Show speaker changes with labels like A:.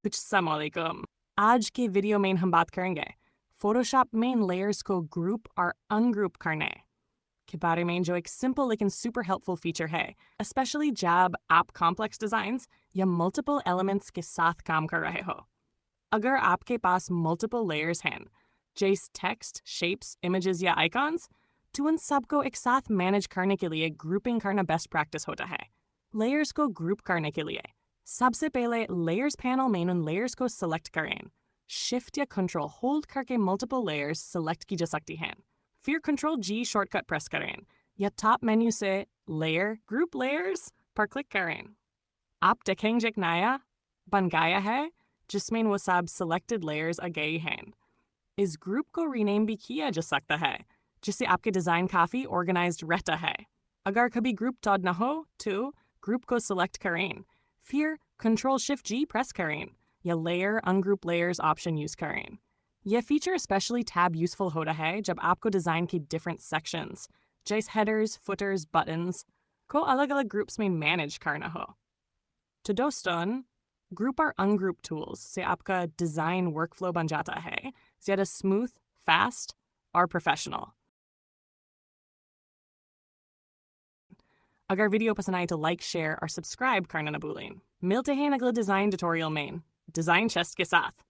A: अस्सलामुअलैकुम। आज के वीडियो में हम बात करेंगे फोटोशॉप में लेयर्स को ग्रुप और अनग्रुप करने के बारे में, जो एक सिंपल लेकिन सुपर हेल्पफुल फीचर है, स्पेशली जब आप कॉम्प्लेक्स डिज़ाइंस या मल्टीपल एलिमेंट्स के साथ काम कर रहे हो। अगर आपके पास मल्टीपल लेयर्स हैं, जैसे टेक्स्ट, शेप्स, इमेजेस या आइकॉन्स, तो उन सबको एक साथ मैनेज करने के लिए ग्रुपिंग करना बेस्ट प्रैक्टिस होता है। लेयर्स को ग्रुप करने के लिए सबसे पहले लेयर्स पैनल में उन लेयर्स को सिलेक्ट करें। शिफ्ट या कंट्रोल होल्ड करके मल्टीपल लेयर्स सिलेक्ट की जा सकती हैं। फिर कंट्रोल जी शॉर्टकट प्रेस करें या टॉप मेन्यू से लेयर ग्रुप लेयर्स पर क्लिक करें। आप देखेंगे एक नया बन गया है जिसमें वो सब सिलेक्टेड लेयर्स आ गए हैं। इस ग्रुप को रीनेम भी किया जा सकता है, जिससे आपके डिज़ाइन काफ़ी ऑर्गेनाइज्ड रहता है। अगर कभी ग्रुप टॉड न हो तो ग्रुप को सिलेक्ट करें, फिर कंट्रोल शिफ्ट जी प्रेस करें या layer ungroup layers option use करें। यह फीचर स्पेशली टैब यूज़फुल होता है जब आपको डिज़ाइन की डिफरेंट सेक्शंस जैसे हेडर्स, फुटर्स, बटन्स को अलग अलग ग्रुप्स में मैनेज करना हो। तो दोस्तों, ग्रुप और अनग्रुप टूल्स से आपका डिज़ाइन वर्कफ्लो बन जाता है ज़्यादा स्मूथ, फास्ट और प्रोफेशनल। अगर वीडियो पसंद आए तो लाइक, शेयर और सब्सक्राइब करना न भूलें। मिलते हैं अगले डिज़ाइन ट्यूटोरियल में डिज़ाइन चेस्ट के साथ।